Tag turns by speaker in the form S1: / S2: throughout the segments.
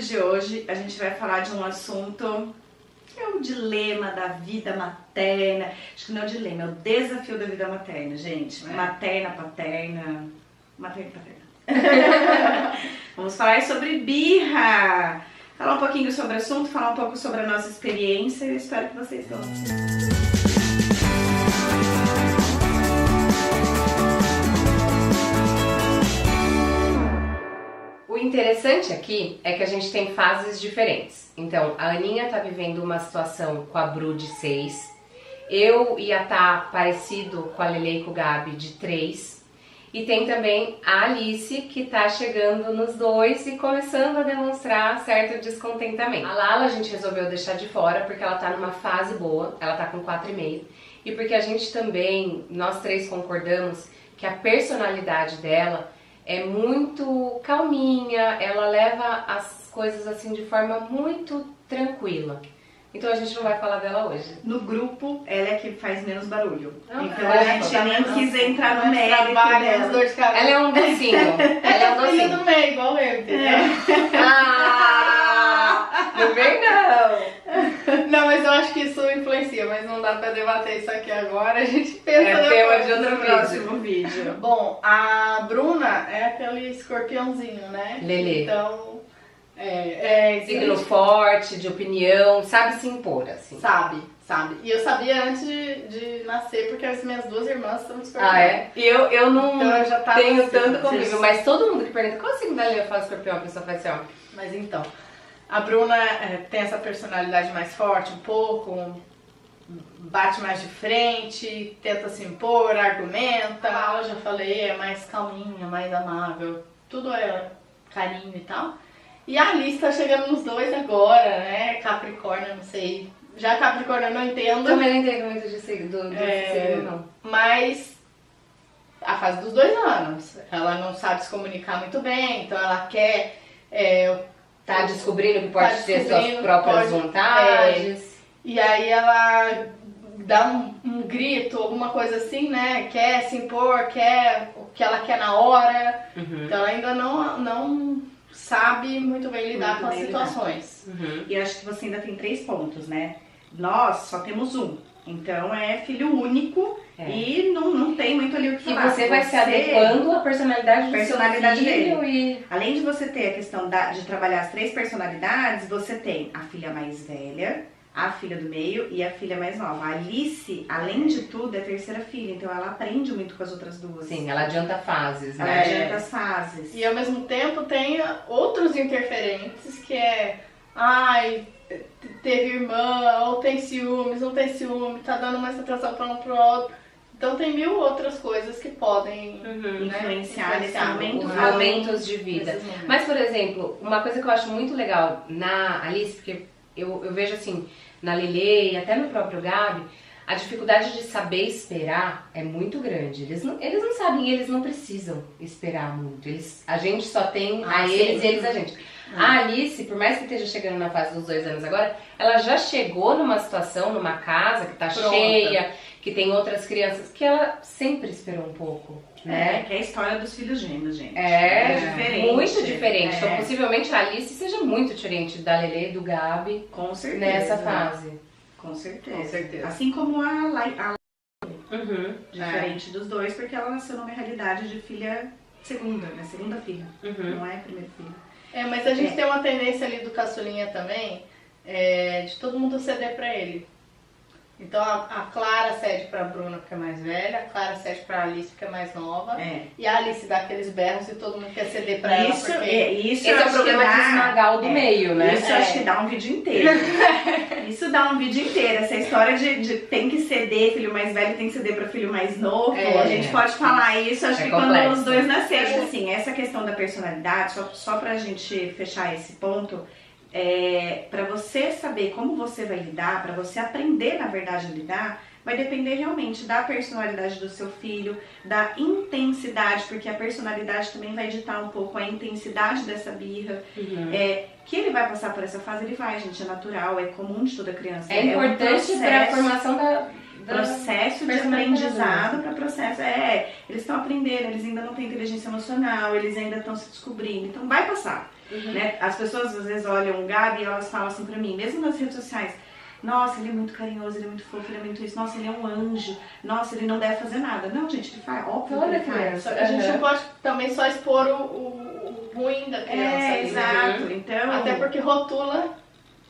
S1: de hoje a gente vai falar de um assunto que é o dilema da vida materna. Acho que não é o dilema, é o desafio da vida materna, gente. Materna, paterna, materna, paterna. Vamos falar sobre birra. Falar um pouquinho sobre o assunto, falar um pouco sobre a nossa experiência e eu espero que vocês gostem.
S2: O interessante aqui é que a gente tem fases diferentes. Então, a Aninha tá vivendo uma situação com a Bru de 6, eu ia estar parecido com a Lele e com o Gabi de 3, e tem também a Alice que tá chegando nos 2 e começando a demonstrar certo descontentamento. A Lala a gente resolveu deixar de fora porque ela tá numa fase boa, ela tá com 4,5, e porque a gente também, nós 3 concordamos que a personalidade dela é muito calminha, ela leva as coisas assim de forma muito tranquila. Então a gente não vai falar dela hoje.
S1: No grupo, ela é que faz menos barulho.
S2: Não,
S1: então a gente nem quis entrar no mérito dela.
S2: Ela é um docinho. Ela é um docinho.
S3: do meio, igual eu, entendeu?
S2: Não vem não.
S3: Não, mas eu acho que isso influencia, mas não dá pra debater isso aqui agora, a gente pensa
S2: É tema de outro
S1: próximo vídeo.
S3: Bom, a Bruna é aquele escorpiãozinho, né?
S2: Lelê.
S3: Então,
S2: Signo forte, de opinião, sabe se impor, assim.
S3: Sabe. E eu sabia antes de nascer, porque as minhas 2 irmãs são de escorpião.
S2: Ah, é? E eu não
S3: Então, eu já tava
S2: tenho
S3: assim,
S2: tanto convívio, mas todo mundo que pergunta qual signo da Lelê faz escorpião, a pessoa faz assim, ó.
S3: Mas então, a Bruna tem essa personalidade mais forte, um pouco, bate mais de frente, tenta se impor, argumenta. A Laura, já falei, é mais calminha, mais amável, tudo é carinho e tal. E a Alice tá chegando nos 2 agora, né? Capricórnio, não sei. Já Capricórnio eu não entendo.
S2: Também não entendo muito de signo, não.
S3: Mas a fase dos 2 anos, ela não sabe se comunicar muito bem, então ela quer...
S2: Tá descobrindo que pode ter suas próprias vontades.
S3: E aí ela dá um grito, alguma coisa assim, né? Quer se impor, quer o que ela quer na hora.
S2: Uhum.
S3: Então ela ainda não sabe muito bem lidar com as situações.
S1: Uhum. E eu acho que você ainda tem 3 pontos, né? Nós só temos um. Então é filho único e não tem muito ali o que falar.
S2: E você vai se adequando à personalidade do seu filho
S1: dele. Além de você ter a questão de trabalhar as 3 personalidades, você tem a filha mais velha, a filha do meio e a filha mais nova. A Alice, além de tudo, é a 3ª filha, então ela aprende muito com as outras 2.
S2: Sim, ela adianta fases, né?
S1: Ela adianta as fases.
S3: E ao mesmo tempo tem outros interferentes que teve irmã, ou tem ciúmes, não tem ciúme, tá dando mais atenção para um pro outro. Então tem 1000 outras coisas que podem
S1: influenciar nesse momento.
S2: Os momentos de vida. Mas, por exemplo, uma coisa que eu acho muito legal na Alice, porque eu vejo assim, na Lelê e até no próprio Gabi, a dificuldade de saber esperar é muito grande. Eles não sabem e eles não precisam esperar muito. A gente só tem eles e eles a gente. A Alice, por mais que esteja chegando na fase dos 2 anos agora, ela já chegou numa situação, numa casa que tá cheia, que tem outras crianças, que ela sempre esperou um pouco, né?
S1: Que é a história dos filhos gêmeos, gente.
S2: É diferente. Muito diferente. Então, possivelmente a Alice seja muito diferente da Lelê e do Gabi.
S1: Com certeza.
S2: Nessa fase.
S1: Com certeza.
S3: Com certeza.
S1: Assim como a diferente dos 2, porque ela nasceu numa realidade de filha segunda, né? Segunda filha. Não é a primeira filha.
S3: Mas a gente tem uma tendência ali do caçulinha também, de todo mundo ceder pra ele. Então a Clara cede pra Bruna porque é mais velha, a Clara cede pra Alice porque é mais nova. E a Alice dá aqueles berros e todo mundo quer ceder pra ela.
S1: Isso
S2: esse é o problema de esmagar o do meio, né?
S1: Isso eu acho que dá um vídeo inteiro. Isso dá um vídeo inteiro. Essa história de tem que ceder, filho mais velho tem que ceder pra filho mais novo. A gente pode falar isso, acho que
S2: complexo.
S1: Quando os 2 nasceram. Assim, essa questão da personalidade, só pra gente fechar esse ponto, para você saber como você vai lidar, para você aprender, na verdade, a lidar, vai depender realmente da personalidade do seu filho, da intensidade, porque a personalidade também vai ditar um pouco a intensidade dessa birra. Que ele vai passar por essa fase, ele vai, gente, é natural, é comum de toda criança.
S2: É importante para a formação
S1: processo de aprendizado para processo. Eles estão aprendendo, eles ainda não têm inteligência emocional, eles ainda estão se descobrindo, então vai passar. Né? As pessoas às vezes olham o Gabi e elas falam assim pra mim, mesmo nas redes sociais: nossa, ele é muito carinhoso, ele é muito fofo, ele é muito isso, nossa, ele é um anjo, nossa, ele não deve fazer nada. Não, gente, ele faz, óbvio que ele faz.
S3: A gente não pode também só expor o ruim da criança.
S1: Exato. Então,
S3: até porque rotula.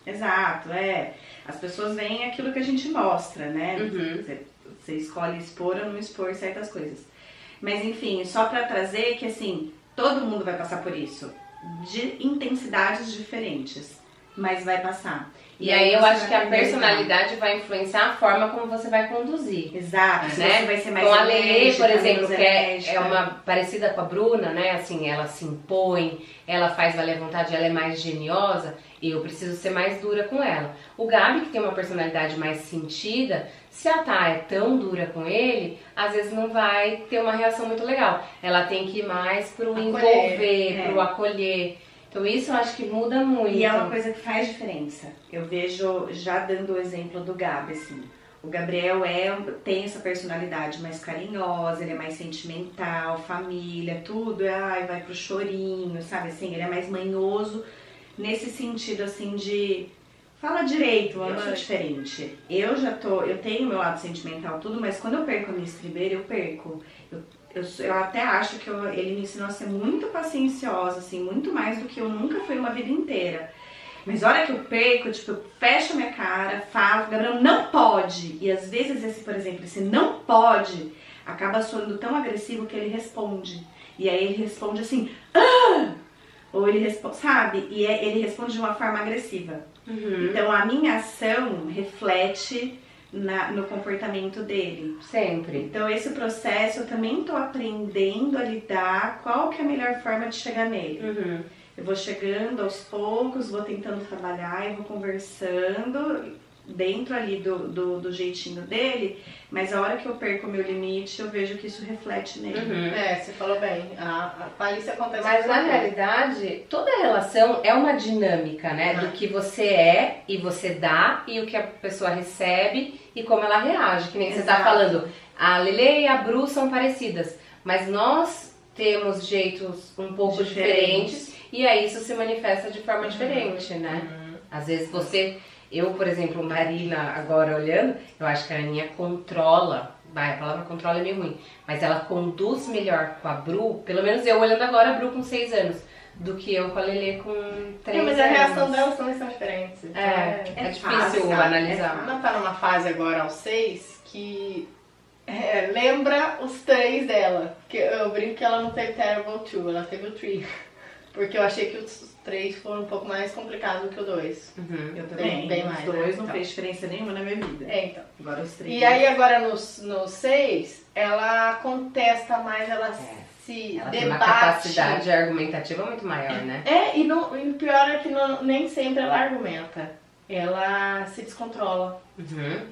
S1: Exato, as pessoas veem aquilo que a gente mostra, né? Você escolhe expor ou não expor certas coisas. Mas enfim, só pra trazer que assim, todo mundo vai passar por isso, de intensidades diferentes, mas vai passar.
S2: E aí eu acho que a personalidade vai influenciar a forma como você vai conduzir.
S1: Exato,
S2: né?
S1: Você vai ser mais
S2: com a Lelê, por exemplo,
S1: menos
S2: que é uma parecida com a Bruna, né? Assim, ela se impõe, ela faz valer a vontade, ela é mais geniosa, e eu preciso ser mais dura com ela. O Gabi, que tem uma personalidade mais sentida, se a Tá é tão dura com ele, às vezes não vai ter uma reação muito legal. Ela tem que ir mais pro envolver, pro acolher. Então isso eu acho que muda muito.
S1: E é uma coisa que faz diferença. Eu vejo, já dando o exemplo do Gabi, assim, o Gabriel tem essa personalidade mais carinhosa, ele é mais sentimental, família, tudo, vai pro chorinho, sabe assim, ele é mais manhoso nesse sentido assim de fala direito, eu sou diferente. Eu tenho meu lado sentimental, tudo, mas quando eu perco a minha estribeira, eu perco. Eu até acho que ele me ensinou a ser muito pacienciosa, assim, muito mais do que eu nunca fui uma vida inteira. Mas a hora que eu perco, tipo, eu fecho a minha cara, falo, Gabriel, não pode. E às vezes, por exemplo, esse não pode acaba soando tão agressivo que ele responde. E aí ele responde assim, ou ele responde, sabe? E ele responde de uma forma agressiva. Então a minha ação reflete no comportamento dele.
S2: Sempre.
S1: Então esse processo eu também tô aprendendo a lidar, qual que é a melhor forma de chegar nele. Eu vou chegando aos poucos, vou tentando trabalhar e vou conversando dentro ali do jeitinho dele, mas a hora que eu perco o meu limite, eu vejo que isso reflete nele.
S3: Você falou bem. A Alice acontece.
S2: Mas na realidade, toda relação é uma dinâmica, né? Do que você é e você dá e o que a pessoa recebe e como ela reage. Que nem você tá falando, a Lelê e a Bru são parecidas, mas nós temos jeitos um pouco diferentes e aí isso se manifesta de forma diferente, né? Às vezes eu, por exemplo, Marina, agora olhando, eu acho que a Aninha controla, a palavra controla é meio ruim, mas ela conduz melhor com a Bru, pelo menos eu olhando agora a Bru com 6 anos, do que eu com a Lelê com 3 anos.
S3: Mas a reação delas também são diferentes.
S2: É difícil analisar.
S3: Ela tá numa fase agora aos 6 que lembra os 3 dela. Que eu brinco que ela não teve Terrible 2, ela teve o 3. Porque eu achei que os 3 foram um pouco mais complicados do que o 2.
S1: Eu também.
S3: Bem mais.
S1: Os 2 não
S3: então.
S1: fez diferença nenhuma na minha vida.
S3: Então.
S1: Agora os 3.
S3: E aí agora no 6, ela contesta mais, ela se
S2: ela
S3: debate.
S2: tem uma capacidade argumentativa muito maior, né?
S3: E o pior é que nem sempre ela argumenta. Ela se descontrola.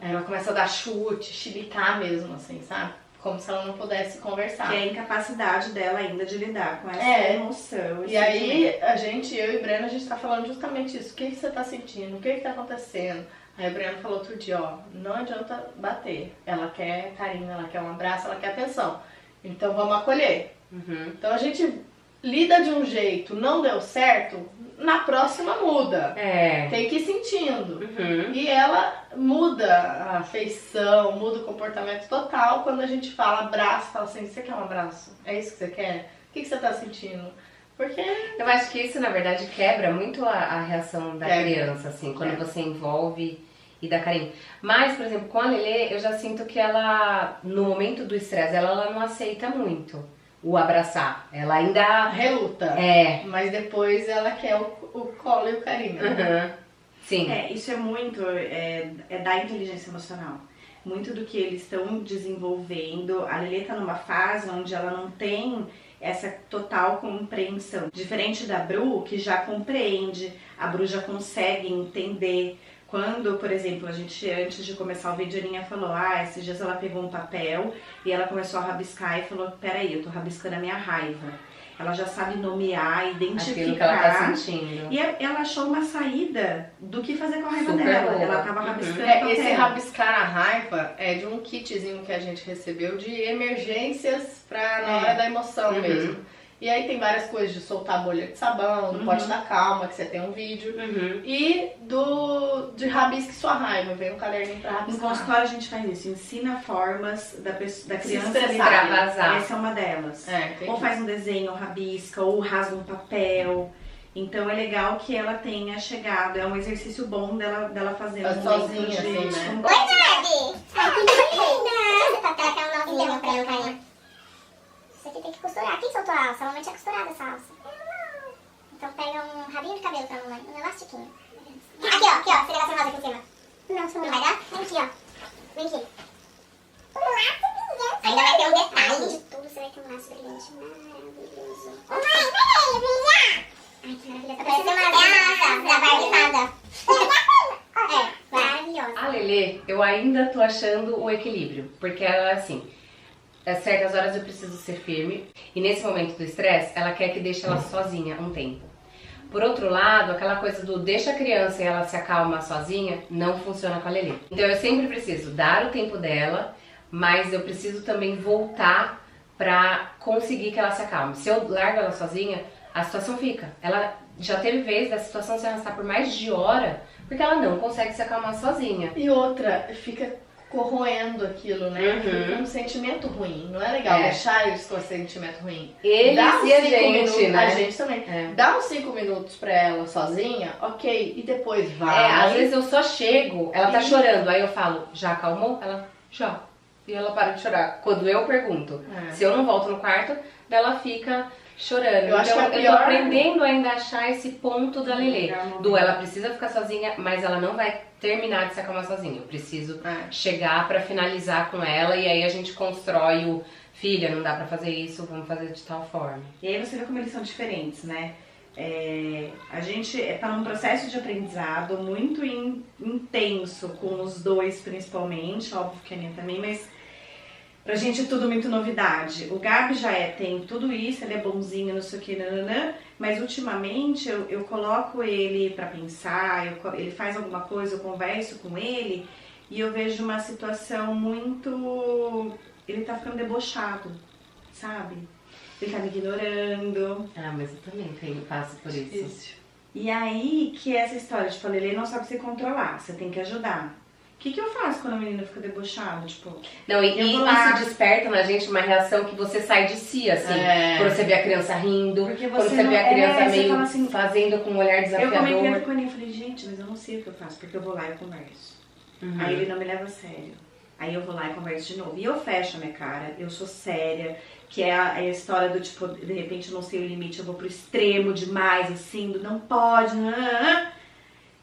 S3: Ela começa a dar chute, chilicar mesmo, assim, sabe? Como se ela não pudesse conversar.
S1: Que é a incapacidade dela ainda de lidar com essa emoção.
S3: E aí, eu e Breno, a gente tá falando justamente isso. O que você tá sentindo? O que tá acontecendo? Aí o Breno falou outro dia, não adianta bater. Ela quer carinho, ela quer um abraço, ela quer atenção. Então vamos acolher. Então a gente lida de um jeito, não deu certo, na próxima muda. Tem que ir sentindo. E ela muda a feição, muda o comportamento total quando a gente fala abraço, fala assim, você quer um abraço? É isso que você quer? O que você tá sentindo? Porque
S2: eu acho que isso, na verdade, quebra muito a reação da criança, assim, quando você envolve e dá carinho. Mas, por exemplo, com a Lelê, eu já sinto que ela, no momento do estresse, ela não aceita muito o abraçar. Ela ainda
S3: reluta. Mas depois ela quer o colo e o carinho.
S2: Sim.
S1: Isso é muito da inteligência emocional. Muito do que eles estão desenvolvendo. A Lelê tá numa fase onde ela não tem essa total compreensão. Diferente da Bru, que já compreende, a Bru já consegue entender. Quando, por exemplo, a gente, antes de começar o vídeo, a Aninha falou, esses dias ela pegou um papel e ela começou a rabiscar e falou, peraí, eu tô rabiscando a minha raiva. ela já sabe nomear, identificar.
S2: Aquilo que ela tá sentindo.
S1: E ela achou uma saída do que fazer com a raiva
S2: Super
S1: dela.
S2: boa.
S1: Ela tava rabiscando
S3: Esse
S1: papel.
S3: rabiscar a raiva é de um kitzinho que a gente recebeu de emergências pra na hora da emoção mesmo. E aí tem várias coisas de soltar a bolha de sabão, do pote da calma, que você tem um vídeo. E de rabisque sua raiva, vem um caderninho pra
S1: No
S3: rabiscar.
S1: consultório a gente faz isso, ensina formas da criança
S3: expressar,
S2: extravasar.
S1: Essa é uma delas.
S3: Entendi.
S1: Ou faz um desenho, ou rabisca, ou rasga um papel. Então é legal que ela tenha chegado, é um exercício bom dela fazer um
S3: sozinha,
S1: momento
S3: assim, né?
S4: Oi, Gabi! Ai, que linda! Você tá até um nozinho pra eu cair. Isso aqui tem que costurar. Quem soltou a alça? A mamãe tinha costurado essa alça. Então pega um rabinho de cabelo pra mamãe, um elastiquinho. Aqui, ó, esse negocinho rosa aqui em cima. Não, isso não vai dar? Vem aqui, ó. Vem aqui. Um laço brilhante. Ainda vai ter um detalhe. De tudo você vai ter um laço brilhante. Maravilhoso. Ô mãe, peraí, brilhar. Ai, que maravilha. Tá parecendo uma da Barbie fada. É, maravilhosa.
S2: A Lelê, eu ainda tô achando o equilíbrio, porque ela é assim, a certas horas eu preciso ser firme, e nesse momento do estresse, ela quer que deixe ela sozinha um tempo. Por outro lado, aquela coisa do deixa a criança e ela se acalma sozinha, não funciona com a Lelê. Então eu sempre preciso dar o tempo dela, mas eu preciso também voltar pra conseguir que ela se acalme. Se eu largo ela sozinha, a situação fica. Ela já teve vez da situação se arrastar por mais de hora, porque ela não consegue se acalmar sozinha.
S3: E outra, fica corroendo aquilo, né? Fica um sentimento ruim. Não é legal deixar eles com esse sentimento ruim.
S2: Eles
S3: Dá uns
S2: e a
S3: 5
S2: gente,
S3: minutos,
S2: né?
S3: A gente também. Dá uns 5 minutos pra ela sozinha, ok, e depois vai.
S2: Às vezes eu só chego, ela tá chorando, aí eu falo, já acalmou? Ela, já. E ela para de chorar. Quando eu pergunto, se eu não volto no quarto, ela fica chorando.
S3: Eu acho
S2: então
S3: que a
S2: eu
S3: pior-
S2: tô aprendendo ainda a achar esse ponto da Lelê. Ela precisa ficar sozinha, mas ela não vai terminar de se acalmar sozinha. Eu preciso chegar pra finalizar com ela e aí a gente constrói o filha, não dá pra fazer isso, vamos fazer de tal forma.
S1: E aí você vê como eles são diferentes, né? A gente tá num processo de aprendizado muito intenso com os dois principalmente, óbvio que a Aninha também, mas pra gente é tudo muito novidade. O Gabi já tem tudo isso, ele é bonzinho, não sei o que, nananã, mas ultimamente eu coloco ele pra pensar, ele faz alguma coisa, eu converso com ele e eu vejo uma situação muito... Ele tá ficando debochado, sabe? Ele tá me ignorando.
S2: Ah, mas eu também passo por isso.
S3: Difícil.
S1: E aí que é essa história, tipo, a Lelê não sabe se controlar, você tem que ajudar. O que eu faço quando a menina fica debochada, tipo...
S2: Não, e
S1: eu vou lá.
S2: isso desperta na gente uma reação que você sai de si, assim. Quando você vê a criança rindo,
S1: Porque
S2: quando
S1: você
S2: você vê a
S1: não-
S2: criança
S1: você
S2: meio
S1: fala assim,
S2: fazendo com um olhar
S1: Eu
S2: desafiador.
S1: comentei com a Aninha, eu falei, gente, mas eu não sei o que eu faço, porque eu vou lá e eu converso. Aí ele não me leva a sério. Aí eu vou lá e converso de novo. E eu fecho a minha cara, eu sou séria, que é a história do tipo, de repente eu não sei o limite, eu vou pro extremo demais, assim, do não pode,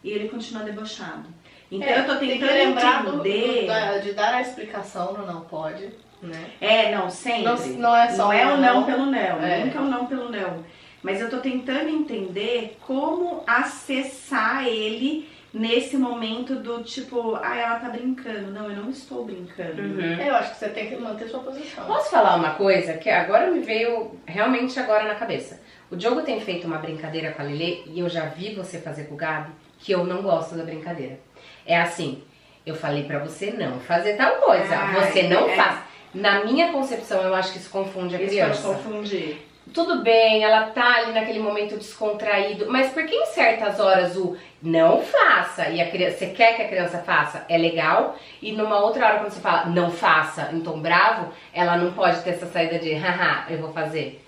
S1: e ele continua debochado. Então eu tô
S3: tem que
S1: tentando
S3: lembrar
S1: entender...
S3: de dar a explicação no não pode, né?
S1: Não, sempre.
S3: Não é só
S1: não é
S3: um
S1: o não
S3: não.
S1: pelo não,
S3: É.
S1: nunca é o não pelo não. Mas eu tô tentando entender como acessar ele nesse momento do tipo, ela tá brincando. Não, eu não estou brincando.
S3: Eu acho que você tem que manter sua posição.
S2: Posso falar uma coisa que agora me veio realmente agora na cabeça? O Diogo tem feito uma brincadeira com a Lelê e eu já vi você fazer com o Gabi que eu não gosto da brincadeira. É assim, eu falei pra você não fazer tal coisa, você não faz. Na minha concepção, eu acho que isso confunde a
S1: Isso
S2: criança.
S1: pode confundir.
S2: Tudo bem, ela tá ali naquele momento descontraído, mas por que em certas horas o não faça e a criança, você quer que a criança faça, é legal, e numa outra hora quando você fala não faça em tom bravo, ela não pode ter essa saída de haha, eu vou fazer.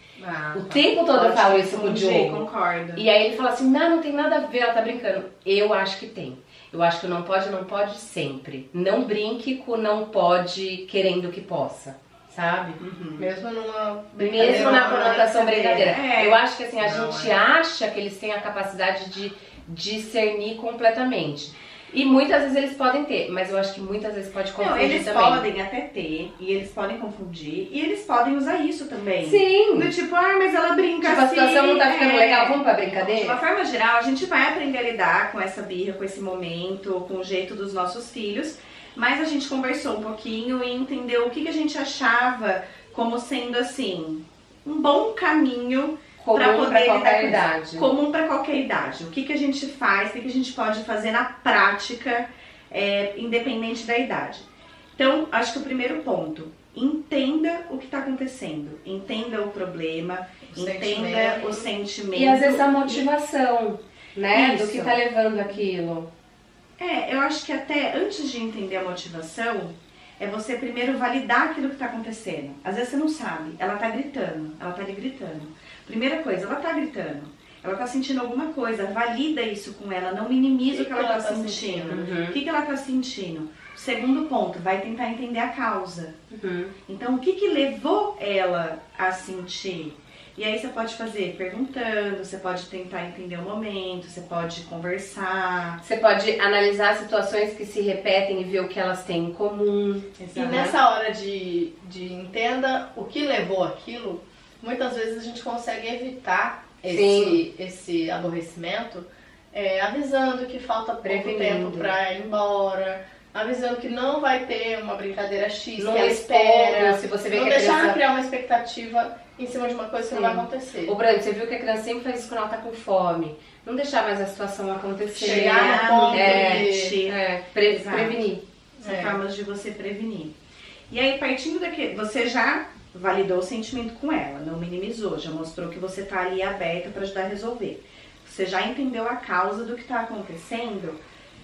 S2: O tempo todo eu falo isso com o Diogo.
S1: Concordo.
S2: E aí ele fala assim, não tem nada a ver, ela tá brincando. Eu acho que tem. Eu acho que o não pode sempre. Não brinque com o não pode querendo que possa, sabe?
S3: Mesmo numa brincadeira.
S2: Mesmo na conotação brincadeira.
S1: É.
S2: Eu acho que assim, a
S3: Não,
S2: gente acha que eles têm a capacidade de discernir completamente. E muitas vezes eles podem ter, mas eu acho que muitas vezes pode confundir
S1: Não, eles
S2: também.
S1: podem até ter, e eles podem confundir, e eles podem usar isso também.
S2: Sim!
S1: Do tipo, mas ela brinca
S2: Tipo, a
S1: assim.
S2: situação não tá ficando legal, vamos pra
S1: De
S2: brincadeira?
S1: uma forma geral, a gente vai aprender a lidar com essa birra, com esse momento, com o jeito dos nossos filhos, mas a gente conversou um pouquinho e entendeu o que a gente achava como sendo assim, um bom caminho
S2: Comum
S1: para poder
S2: pra
S1: lidar
S2: qualquer
S1: com
S2: idade.
S1: isso. Comum para qualquer idade. O que a gente faz, o que a gente pode fazer na prática, independente da idade. Então, acho que o primeiro ponto, entenda o que está acontecendo, entenda o problema, entenda o sentimento.
S2: E às vezes a motivação, né,
S1: Isso.
S2: do que tá levando aquilo.
S1: Eu acho que até antes de entender a motivação, é você primeiro validar aquilo que está acontecendo. Às vezes você não sabe, ela tá gritando, ela tá ali gritando. Primeira coisa, ela tá gritando, ela tá sentindo alguma coisa, valida isso com ela, não minimiza o que ela tá sentindo.
S2: Uhum.
S1: O que ela tá sentindo? Segundo ponto, vai tentar entender a causa.
S2: Uhum.
S1: Então, o que levou ela a sentir? E aí você pode fazer perguntando, você pode tentar entender o momento, você pode conversar.
S2: Você pode analisar situações que se repetem e ver o que elas têm em comum.
S3: E nessa hora de entenda o que levou aquilo, muitas vezes a gente consegue evitar esse aborrecimento, avisando que falta pouco tempo pra ir embora, avisando que não vai ter uma brincadeira X,
S2: Não
S3: que ela
S2: espera,
S3: espera,
S2: se você vê
S3: não
S2: que a
S3: deixar
S2: criança...
S3: criar uma expectativa em cima de uma coisa que não vai acontecer.
S2: Ô, Brando, você viu que a criança sempre faz isso quando ela tá com fome. Não deixar mais a situação acontecer.
S3: Chegar no ponto
S1: de...
S2: prevenir.
S1: São formas de você prevenir. E aí, partindo daqui, você já validou o sentimento com ela, não minimizou, já mostrou que você tá ali aberta para ajudar a resolver. Você já entendeu a causa do que tá acontecendo,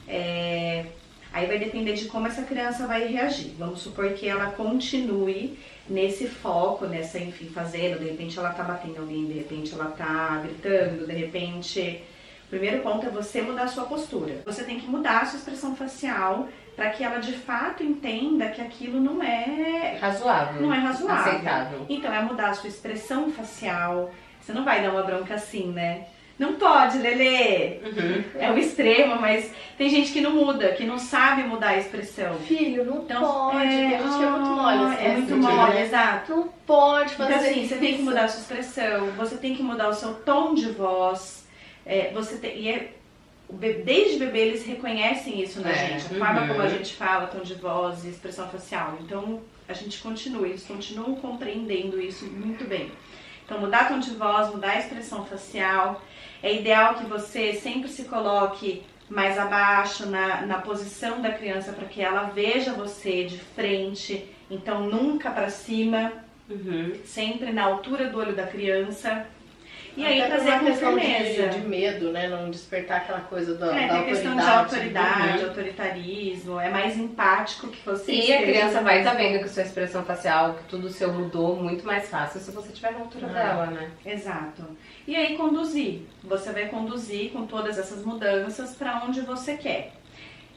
S1: aí vai depender de como essa criança vai reagir. Vamos supor que ela continue nesse foco, nessa, enfim, fazendo, de repente ela tá batendo alguém, de repente ela tá gritando, de repente... O primeiro ponto é você mudar a sua postura. Você tem que mudar a sua expressão facial para que ela de fato entenda que aquilo não é
S2: razoável.
S1: Não é razoável.
S2: Aceitável.
S1: Então é mudar a sua expressão facial. Você não vai dar uma bronca assim, né? Não pode, Lelê!
S2: Uhum.
S1: É o extremo, mas tem gente que não muda, que não sabe mudar a expressão.
S3: Filho, não
S1: Então,
S3: pode, tem gente que é muito mole. Assim,
S1: é muito
S3: assim,
S1: mole,
S3: né?
S1: exato.
S3: Não pode fazer
S1: Então assim,
S3: isso.
S1: você tem que mudar a sua expressão, você tem que mudar o seu tom de voz. Desde bebê eles reconhecem isso na gente, a forma como a gente fala, tom de voz e expressão facial. Então a gente eles continuam compreendendo isso muito bem. Então mudar tom de voz, mudar a expressão facial. É ideal que você sempre se coloque mais abaixo na posição da criança para que ela veja você de frente. Então nunca para cima, sempre na altura do olho da criança. E aí
S3: até
S1: trazer
S3: uma
S1: com
S3: questão
S1: firmeza.
S3: de medo, né? Não despertar aquela coisa da
S1: Tem a
S3: autoridade.
S1: questão de autoridade, autoritarismo, é mais empático que você
S2: E a criança
S1: esteja
S2: vai estar vendo que sua expressão facial, que tudo seu mudou muito mais fácil se você estiver na altura dela, né?
S1: Exato. E aí conduzir. Você vai conduzir com todas essas mudanças para onde você quer.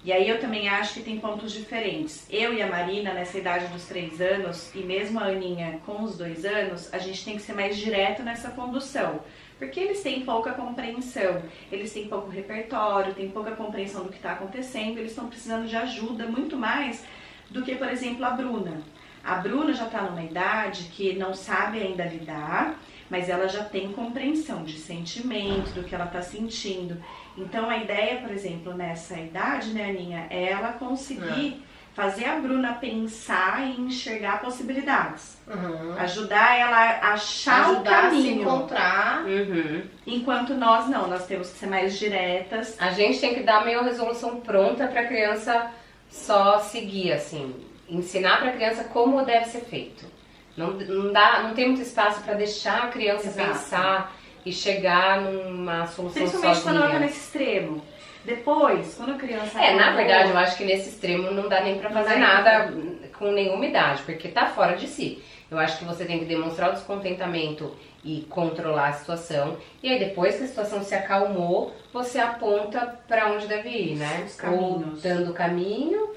S1: E aí eu também acho que tem pontos diferentes. Eu e a Marina, nessa idade dos 3 anos, e mesmo a Aninha com os 2 anos, a gente tem que ser mais direto nessa condução. Porque eles têm pouca compreensão, eles têm pouco repertório, têm pouca compreensão do que está acontecendo, eles estão precisando de ajuda muito mais do que, por exemplo, a Bruna. A Bruna já está numa idade que não sabe ainda lidar, mas ela já tem compreensão de sentimento, do que ela está sentindo. Então a ideia, por exemplo, nessa idade, né, Aninha, é ela conseguir fazer a Bruna pensar e enxergar possibilidades. Ajudar ela a achar o caminho.
S3: A se encontrar.
S1: Enquanto nós não, nós temos que ser mais diretas.
S2: A gente tem que dar meio a resolução pronta pra criança só seguir, assim. Ensinar pra criança como deve ser feito. Não tem muito espaço pra deixar a criança pensar e chegar numa solução
S1: Principalmente
S2: sozinha.
S1: quando ela tá nesse extremo. Depois, quando a criança...
S2: Na verdade, eu acho que nesse extremo não dá nem pra fazer nada com nenhuma idade, porque tá fora de si. Eu acho que você tem que demonstrar o descontentamento e controlar a situação. E aí, depois que a situação se acalmou, você aponta pra onde deve ir, né?
S1: Os caminhos.
S2: Ou dando o caminho,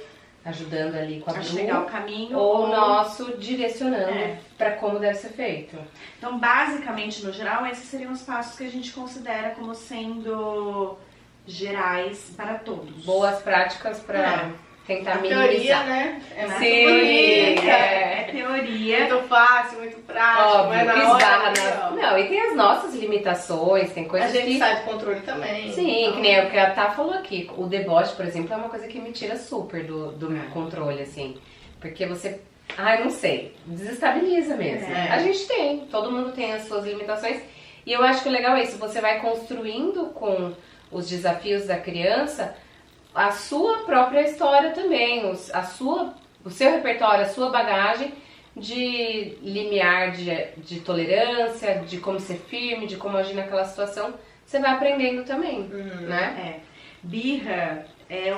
S2: ajudando ali com a Bru,
S1: chegar ao caminho.
S2: ou o nosso direcionando pra como deve ser feito.
S1: Então, basicamente, no geral, esses seriam os passos que a gente considera como sendo gerais para todos.
S2: Boas práticas pra tentar
S3: A
S2: minimizar.
S3: teoria, né? É muito
S2: Sim,
S3: bonita.
S1: É teoria.
S3: Muito fácil, muito prático.
S2: Óbvio,
S3: mas na hora,
S2: esbarra
S3: assim,
S2: Não, e tem as nossas limitações, tem
S3: a
S2: coisas
S3: gente
S2: que...
S3: sai do controle também.
S2: Sim,
S3: então.
S2: que nem o que a Tá falou aqui. O deboche, por exemplo, é uma coisa que me tira super do controle, assim. Porque você Ai, não sei. Desestabiliza mesmo.
S3: É.
S2: A gente tem, todo mundo tem as suas limitações. E eu acho que o legal é isso, você vai construindo com os desafios da criança a sua própria história também, o seu repertório, a sua bagagem de limiar de tolerância, de como ser firme, de como agir naquela situação. Você vai aprendendo também, né?
S1: Birra é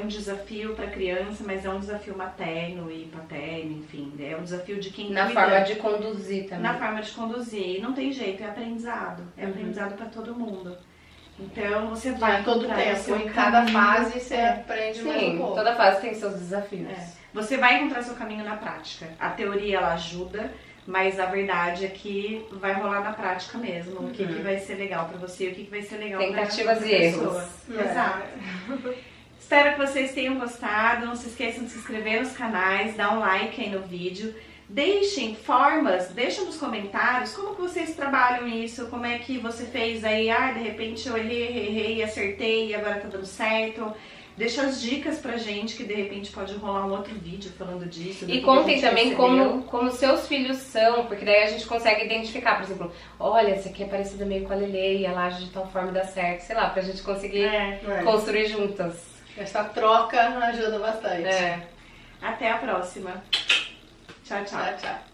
S1: um desafio para criança, mas é um desafio materno e paterno, enfim. É um desafio de quem
S2: Na
S1: cuida.
S2: forma de conduzir também.
S1: Na forma de conduzir. E não tem jeito, é aprendizado. É aprendizado para todo mundo. Então você vai
S3: todo
S1: encontrar o
S3: tempo,
S1: seu
S3: em cada
S1: caminho.
S3: fase você aprende mais um
S2: Sim,
S3: pouco.
S2: toda fase tem seus desafios.
S1: Você vai encontrar seu caminho na prática. A teoria ela ajuda, mas a verdade é que vai rolar na prática mesmo. O que vai ser legal pra você, o que vai ser legal pra
S2: Tentativas
S1: outra
S2: e
S1: pessoa.
S2: erros.
S1: Exato. Espero que vocês tenham gostado. Não se esqueçam de se inscrever nos canais, dar um like aí no vídeo. Deixem nos comentários como que vocês trabalham isso, como é que você fez aí, de repente eu errei, acertei e agora tá dando certo. Deixa as dicas pra gente, que de repente pode rolar um outro vídeo falando disso.
S2: E contem também como seus filhos são, porque daí a gente consegue identificar, por exemplo, olha, essa aqui é parecida meio com a Lelê e ela age de tal forma e dá certo, sei lá, pra gente conseguir construir juntas.
S3: Essa troca ajuda bastante.
S1: Até a próxima. Tchau, tchau.
S3: Tchau, tchau.